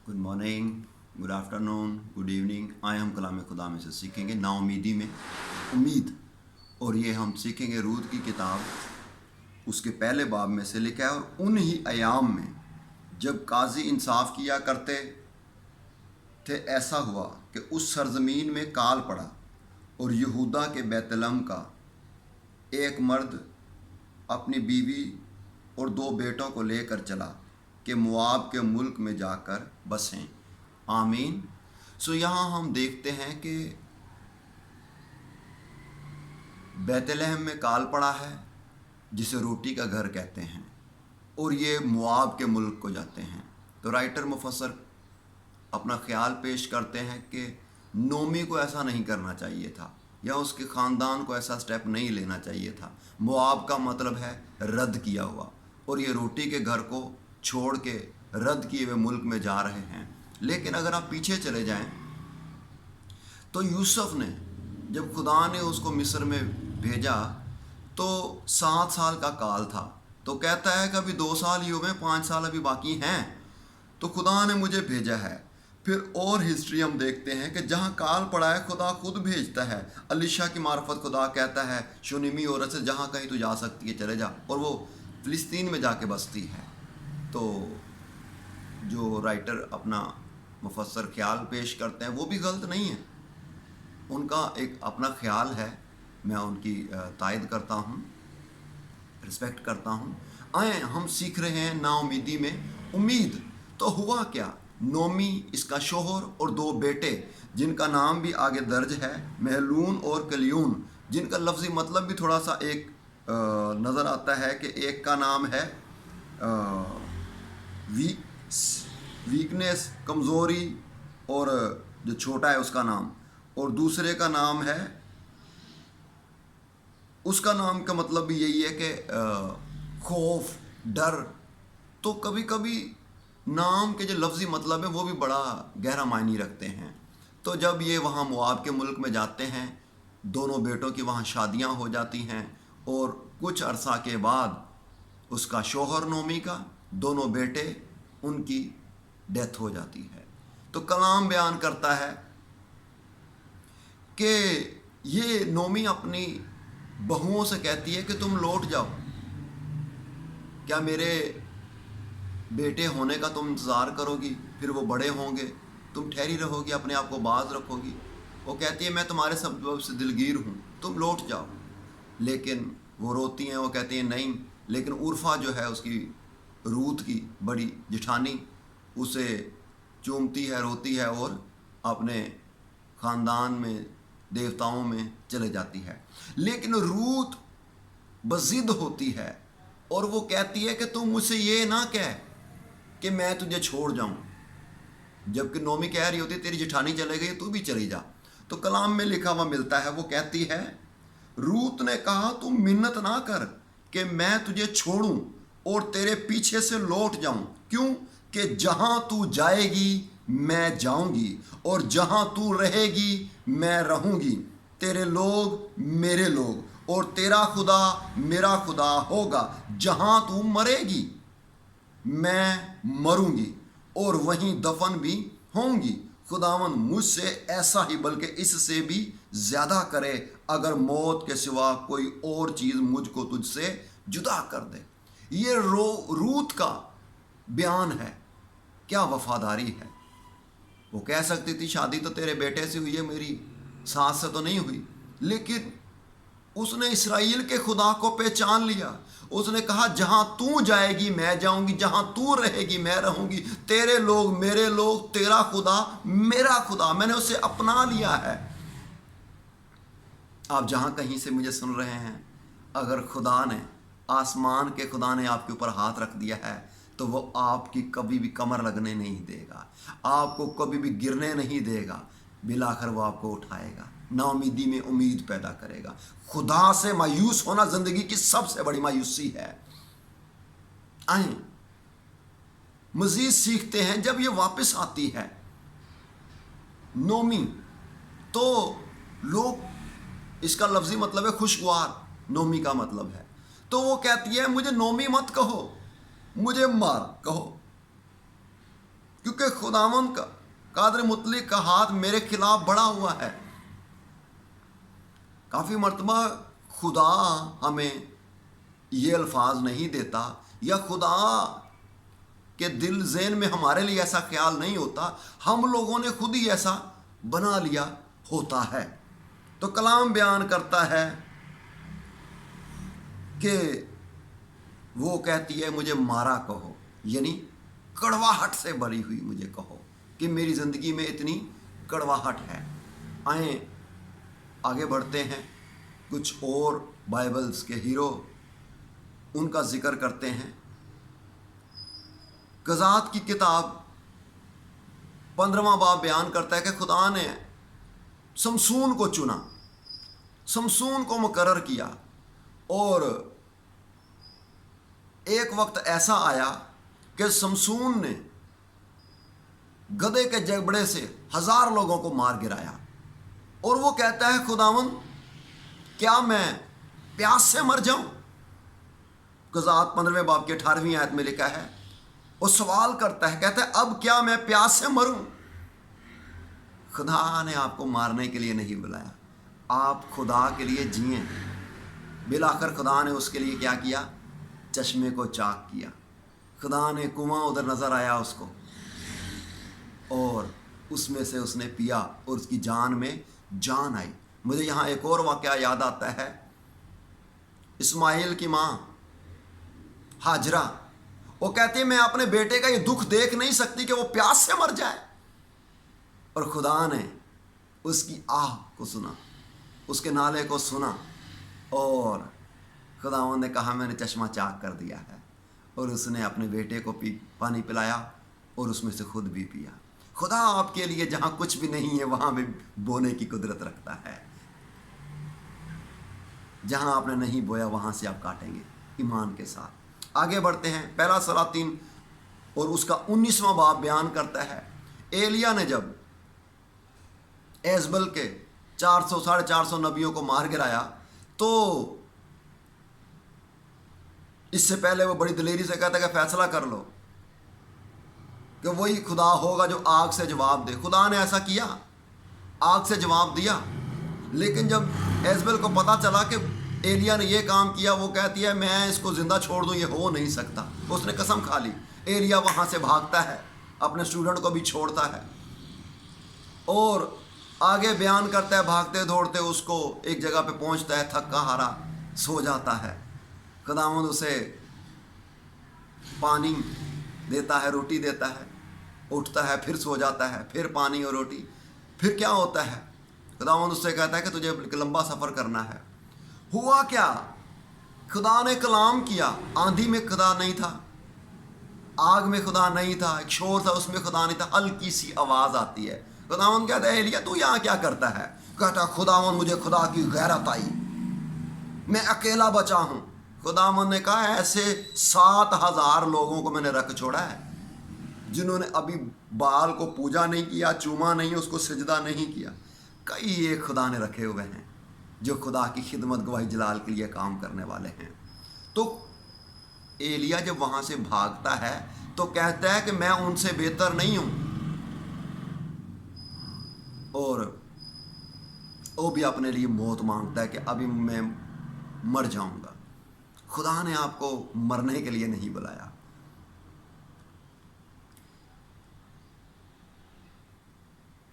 Good morning, good afternoon, good evening. आए हम कलाम खुदा में से सीखेंगे नाउमीदी में उम्मीद। और ये हम सीखेंगे रूत की किताब उसके पहले बाब में से लिखा है। और उन ही अयाम में जब काजी इंसाफ किया करते थे, ऐसा हुआ कि उस सरजमीन में काल पड़ा और यहूदा के बैतलहम का एक मर्द अपनी बीवी और 2 बेटों को लेकर चला कि मुआब के मुल्क में जाकर बसें। आमीन। सो यहाँ हम देखते हैं कि बैतलहम में काल पड़ा है, जिसे रोटी का घर कहते हैं, और ये मुआब के मुल्क को जाते हैं। तो राइटर मुफस्सर अपना ख्याल पेश करते हैं कि नोमी को ऐसा नहीं करना चाहिए था, या उसके ख़ानदान को ऐसा स्टेप नहीं लेना चाहिए था। मुआब का मतलब है रद्द किया हुआ, और ये रोटी के घर को छोड़ के रद्द किए हुए मुल्क में जा रहे हैं। लेकिन अगर आप पीछे चले जाएं तो यूसुफ ने जब खुदा ने उसको मिस्र में भेजा तो 7 साल का काल था। तो कहता है कि अभी 2 साल ही हुए, 5 साल अभी बाकी हैं, तो खुदा ने मुझे भेजा है। फिर और हिस्ट्री हम देखते हैं कि जहाँ काल पड़ा है खुदा खुद भेजता है। अलीशा की मार्फत खुदा कहता है शुनिमी औरत से जहाँ कहीं तू जा सकती है चले जा, और वो फ़िलिस्तीन में जाके बसती है। तो जो राइटर अपना मुफस्सर ख्याल पेश करते हैं वो भी गलत नहीं है, उनका एक अपना ख्याल है, मैं उनकी तायद करता हूँ, रिस्पेक्ट करता हूँ। आए हम सीख रहे हैं नाउमीदी में उम्मीद। तो हुआ क्या, नोमी इसका शोहर और 2 बेटे जिनका नाम भी आगे दर्ज है, महलून और कलियून, जिनका लफ्ज़ी मतलब भी थोड़ा सा एक नज़र आता है कि एक का नाम है वीकनेस, कमज़ोरी, और जो छोटा है उसका नाम, और दूसरे का नाम है, उसका नाम का मतलब भी यही है कि खौफ, डर। तो कभी कभी नाम के जो लफ्ज़ी मतलब है वो भी बड़ा गहरा मायने रखते हैं। तो जब ये वहाँ मुआब के मुल्क में जाते हैं, दोनों बेटों की वहाँ शादियाँ हो जाती हैं, और कुछ अरसा के बाद उसका शोहर नोमी का, दोनों बेटे, उनकी डेथ हो जाती है। तो कलाम बयान करता है कि ये नोमी अपनी बहुओं से कहती है कि तुम लौट जाओ, क्या मेरे बेटे होने का तुम इंतज़ार करोगी, फिर वो बड़े होंगे, तुम ठहरी रहोगी, अपने आप को बाज रखोगी। वो कहती है मैं तुम्हारे सबब से दिलगीर हूँ, तुम लौट जाओ। लेकिन वो रोती हैं, वो कहती हैं नहीं। लेकिन उर्फा जो है उसकी रूत की बड़ी जिठानी, उसे चूमती है, रोती है, और अपने ख़ानदान में, देवताओं में चले जाती है। लेकिन रूत बज़िद होती है और वो कहती है कि तुम मुझसे ये ना कह कि मैं तुझे छोड़ जाऊं, जबकि नोमी कह रही होती तेरी जिठानी चले गई, तू भी चली जा। तो कलाम में लिखा हुआ मिलता है, वो कहती है रूत ने कहा तू मिन्नत ना कर कि मैं तुझे छोड़ूं और तेरे पीछे से लौट जाऊं, क्यों कि जहां तू जाएगी मैं जाऊंगी, और जहां तू रहेगी मैं रहूंगी। तेरे लोग मेरे लोग, और तेरा खुदा मेरा खुदा होगा। जहां तू मरेगी मैं मरूंगी, और वहीं दफन भी होंगी। खुदावन मुझसे ऐसा ही बल्कि इससे भी ज़्यादा करे, अगर मौत के सिवा कोई और चीज़ मुझको तुझसे जुदा कर दे। ये रूत का बयान है, क्या वफादारी है। वो कह सकती थी शादी तो तेरे बेटे से हुई है, मेरी सास से तो नहीं हुई, लेकिन उसने इस्राएल के खुदा को पहचान लिया। उसने कहा जहां तू जाएगी मैं जाऊंगी, जहां तू रहेगी मैं रहूंगी। तेरे लोग मेरे लोग, तेरा खुदा मेरा खुदा, मैंने उसे अपना लिया है। आप जहां कहीं से मुझे सुन रहे हैं, अगर खुदा ने, आसमान के खुदा ने आपके ऊपर हाथ रख दिया है, तो वो आपकी कभी भी कमर लगने नहीं देगा, आपको कभी भी गिरने नहीं देगा, बिलाखिर वो आपको उठाएगा, नाउमीदी में उम्मीद पैदा करेगा। खुदा से मायूस होना ज़िंदगी की सबसे बड़ी मायूसी है। आए मज़ीद सीखते हैं, जब ये वापस आती है नोमी, तो लोग, इसका लफ्ज़ी मतलब है खुशगवार, नोमी का मतलब है। तो वो कहती है मुझे नोमी मत कहो, मुझे मार कहो, کیونکہ خداوند کا قادر مطلق کا ہاتھ میرے خلاف بڑھا ہوا ہے۔ کافی مرتبہ خدا ہمیں یہ الفاظ نہیں دیتا، یا خدا کے دل ذہن میں ہمارے لیے ایسا خیال نہیں ہوتا، ہم لوگوں نے خود ہی ایسا بنا لیا ہوتا ہے۔ تو کلام بیان کرتا ہے کہ وہ کہتی ہے مجھے مارا کہو، یعنی کڑواہٹ سے بھری ہوئی مجھے کہو کہ میری زندگی میں اتنی کڑواہٹ ہے۔ آئیں آگے بڑھتے ہیں، کچھ اور بائبلز کے ہیرو ان کا ذکر کرتے ہیں۔ قضات کی کتاب 15واں باب بیان کرتا ہے کہ خدا نے سمسون کو چنا، سمسون کو مقرر کیا، اور ایک وقت ایسا آیا کہ سمسون نے گدھے کے جبڑے سے 1000 لوگوں کو مار گرایا، اور وہ کہتا ہے خداوند کیا میں پیاس سے مر جاؤں؟ قضات 15ویں باب کی 18ویں آیت میں لکھا ہے، وہ سوال کرتا ہے، کہتا ہے اب کیا میں پیاس سے مروں؟ خدا نے آپ کو مارنے کے لیے نہیں بلایا، آپ خدا کے لیے جئیں۔ بالآخر خدا نے اس کے لیے کیا کیا؟ چشمے کو چاک کیا۔ خدا نے کنواں ادھر نظر آیا اس کو، اور اس میں سے اس نے پیا، اور اس کی جان میں جان آئی۔ مجھے یہاں ایک اور واقعہ یاد آتا ہے، اسماعیل کی ماں ہاجرہ، وہ کہتی ہے میں اپنے بیٹے کا یہ دکھ دیکھ نہیں سکتی کہ وہ پیاس سے مر جائے، اور خدا نے اس کی آہ کو سنا، اس کے نالے کو سنا، اور خداوند نے کہا میں نے چشمہ چاک کر دیا ہے، اور اس نے اپنے بیٹے کو پانی پلایا، اور اس میں سے خود بھی پیا۔ خدا آپ کے لیے جہاں کچھ بھی نہیں ہے وہاں بھی بونے کی قدرت رکھتا ہے۔ جہاں آپ نے نہیں بویا وہاں سے آپ کاٹیں گے ایمان کے ساتھ۔ آگے بڑھتے ہیں، پہلا سلاطین اور اس کا 19واں باب بیان کرتا ہے، ایلیا نے جب ایزبل کے 400-450 نبیوں کو مار گرایا، تو اس سے پہلے وہ بڑی دلیری سے کہتا ہے کہ فیصلہ کر لو کہ وہی خدا ہوگا جو آگ سے جواب دے۔ خدا نے ایسا کیا، آگ سے جواب دیا، لیکن جب ایزبل کو پتہ چلا کہ ایلیا نے یہ کام کیا، وہ کہتی ہے میں اس کو زندہ چھوڑ دوں، یہ ہو نہیں سکتا۔ اس نے قسم کھا لی۔ ایلیا وہاں سے بھاگتا ہے، اپنے اسٹوڈنٹ کو بھی چھوڑتا ہے، اور آگے بیان کرتا ہے بھاگتے دوڑتے اس کو ایک جگہ پہ پہنچتا ہے، تھکا ہارا سو جاتا ہے۔ خداوند اسے پانی دیتا ہے، روٹی دیتا ہے، اٹھتا ہے، پھر سو جاتا ہے، پھر پانی اور روٹی۔ پھر کیا ہوتا ہے؟ خداوند اس سے کہتا ہے کہ تجھے ایک لمبا سفر کرنا ہے۔ ہوا کیا؟ خدا نے کلام کیا، آندھی میں خدا نہیں تھا، آگ میں خدا نہیں تھا، ایک شور تھا اس میں خدا نہیں تھا، ہلکی سی آواز آتی ہے۔ خداوند کہتا ہے ایلیا تو یہاں کیا کرتا ہے؟ کہتا ہے خداوند مجھے خدا کی غیرت آئی، میں اکیلا بچا ہوں۔ خداوند نے کہا ایسے 7000 لوگوں کو میں نے رکھ چھوڑا ہے جنہوں نے ابھی بال کو پوجا نہیں کیا، چوما نہیں، اس کو سجدہ نہیں کیا۔ کئی ایک خدا نے رکھے ہوئے ہیں جو خدا کی خدمت گواہی جلال کے لیے کام کرنے والے ہیں۔ تو ایلیا جب وہاں سے بھاگتا ہے تو کہتا ہے کہ میں ان سے بہتر نہیں ہوں، اور وہ بھی اپنے لیے موت مانگتا ہے کہ ابھی میں مر جاؤں گا۔ خدا نے آپ کو مرنے کے لیے نہیں بلایا۔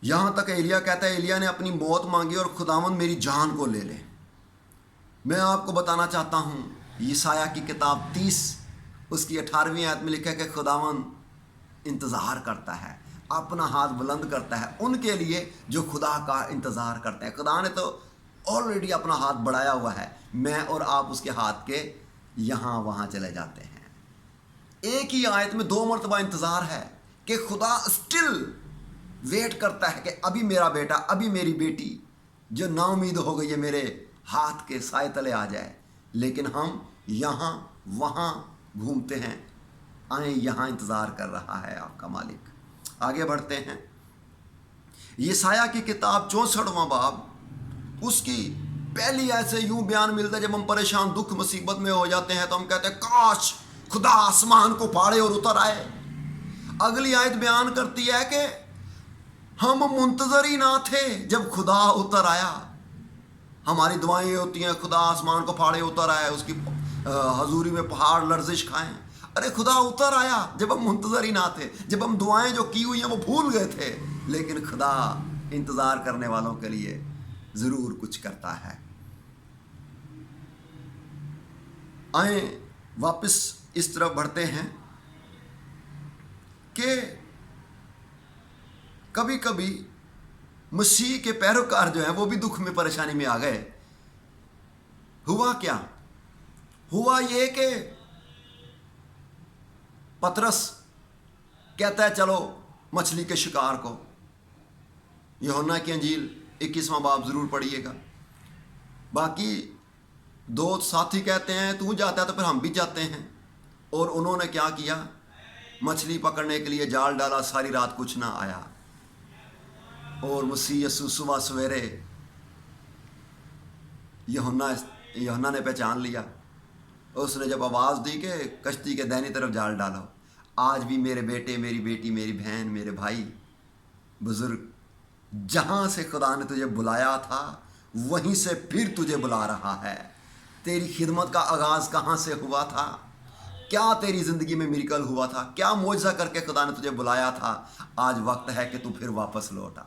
یہاں تک ایلیا کہتا ہے ایلیا نے اپنی موت مانگی اور خداوند میری جان کو لے لے۔ میں آپ کو بتانا چاہتا ہوں، یسایہ کی کتاب 30 اس کی 18ویں آیت میں لکھا ہے کہ خداوند انتظار کرتا ہے، اپنا ہاتھ بلند کرتا ہے ان کے لیے جو خدا کا انتظار کرتے ہیں۔ خدا نے تو آلریڈی اپنا ہاتھ بڑھایا ہوا ہے، میں اور آپ اس کے ہاتھ کے یہاں وہاں چلے جاتے ہیں۔ ایک ہی آیت میں 2 مرتبہ انتظار ہے کہ خدا اسٹل ویٹ کرتا ہے کہ ابھی میرا بیٹا، ابھی میری بیٹی جو نا امید ہو گئی ہے میرے ہاتھ کے سائے تلے آ جائے، لیکن ہم یہاں وہاں گھومتے ہیں۔ آئیں یہاں انتظار کر رہا ہے آپ کا مالک۔ آگے بڑھتے ہیں، یسایہ کی کتاب 64واں باب اس کی پہلی آیت سے یوں بیان ملتا ہے، جب ہم پریشان دکھ مصیبت میں ہو جاتے ہیں تو ہم کہتے ہیں کاش خدا آسمان کو پھاڑے اور اتر آئے، अगली आयत बयान करती है कि हम मुंतजर ही ना थे जब खुदा उतर आया। हमारी दुआएं ये होती हैं, खुदा आसमान को फाड़े उतर आए, उसकी हजूरी में पहाड़ लर्जिश खाएं। अरे खुदा उतर आया जब हम मुंतजर ही ना थे, जब हम दुआएं जो की हुई हैं वो भूल गए थे, लेकिन खुदा इंतज़ार करने वालों के लिए ज़रूर कुछ करता है। आए वापस इस तरफ बढ़ते हैं कि कभी कभी मसीह के पैरोकार जो है वो भी दुख में परेशानी में आ गए। हुआ क्या? हुआ ये कि पतरस कहता है चलो मछली के शिकार को। यूहन्ना की अंजील 21वां बाब जरूर पढ़िएगा। बाकी दो साथी कहते हैं तू जाता है तो फिर हम भी जाते हैं। और उन्होंने क्या किया? मछली पकड़ने के लिए जाल डाला, सारी रात कुछ ना आया। और मसीह यीशु सुबह सवेरे यूहन्ना ने पहचान लिया। उसने जब आवाज़ दी कि कश्ती के दाहिनी तरफ जाल डालो, आज भी मेरे बेटे, मेरी बेटी, मेरी बहन, मेरे भाई, बुजुर्ग, जहाँ से खुदा ने तुझे बुलाया था वहीं से फिर तुझे बुला रहा है। तेरी खिदमत का आगाज़ कहाँ से हुआ था? क्या तेरी ज़िंदगी में मिरेकल हुआ था? क्या मौजज़ा करके खुदा ने तुझे बुलाया था? आज वक्त है कि तू फिर वापस लौट आ।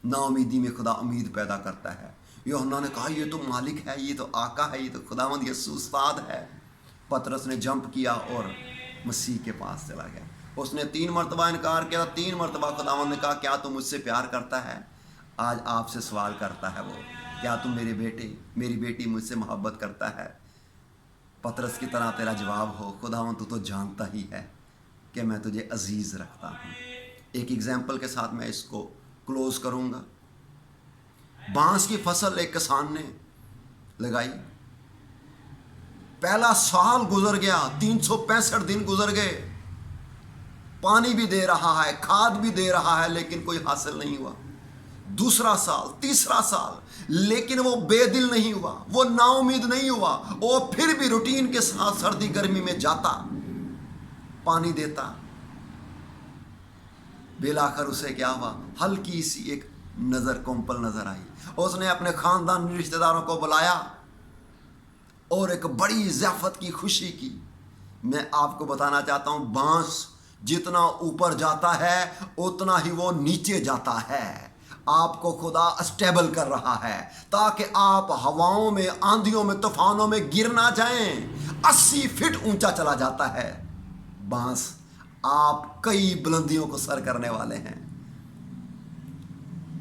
नाउमीदी में खुदा उम्मीद पैदा करता है। यूहन्ना ने कहा ये तो मालिक है, ये तो आका है, ये तो खुदावंद यीशु उस्ताद है। पतरस ने जंप किया और मसीह के पास चला गया। उसने 3 मरतबा इनकार किया। 3 मरतबा खुदावंद ने कहा क्या तुम मुझसे प्यार करता है? आज आपसे सवाल करता है वो, क्या तुम मेरे बेटे, मेरी बेटी मुझसे मोहब्बत करता है? पतरस की तरह तेरा जवाब हो, खुदावंद तू तो जानता ही है कि मैं तुझे अजीज़ रखता हूँ। एक एग्जाम्पल के साथ मैं इसको क्लोज करूँगा। बांस की फसल एक किसान ने लगाई। पहला साल गुजर गया, 365 दिन गुजर गए, पानी भी दे रहा है, खाद भी दे रहा है, लेकिन कोई हासिल नहीं हुआ। दूसरा साल, तीसरा साल, लेकिन वो बेदिल नहीं हुआ, वो नाउमीद नहीं हुआ। वो फिर भी रूटीन के साथ सर्दी गर्मी में जाता, पानी देता। बेलाखर उसे क्या हुआ? हल्की सी एक नजर, कोम्पल नजर आई। उसने अपने खानदान रिश्तेदारों को बुलाया और एक बड़ी ज़ियाफत की, खुशी की। मैं आपको बताना चाहता हूं, बांस जितना ऊपर जाता है उतना ही वो नीचे जाता है। आपको खुदा स्टेबल कर रहा है ताकि आप हवाओं में, आंधियों में, तूफानों में गिर ना जाएं। 80 फीट ऊंचा चला जाता है बांस। आप कई बुलंदियों को सर करने वाले हैं।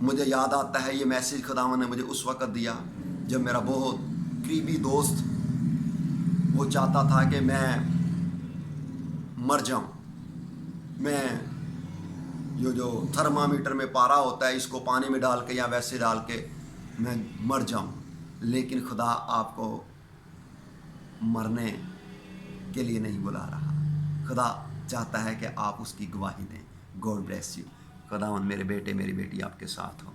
मुझे याद आता है ये मैसेज खुदावंद ने मुझे उस वक़्त दिया जब मेरा बहुत करीबी दोस्त वो चाहता था कि मैं मर जाऊं। मैं जो थर्मामीटर में पारा होता है इसको पानी में डाल के या वैसे डाल के मैं मर जाऊं, लेकिन खुदा आपको मरने के लिए नहीं बुला रहा। खुदा चाहता है कि आप उसकी गवाही दें। God bless you. खुदावंद मेरे बेटे, मेरी बेटी आपके साथ हो।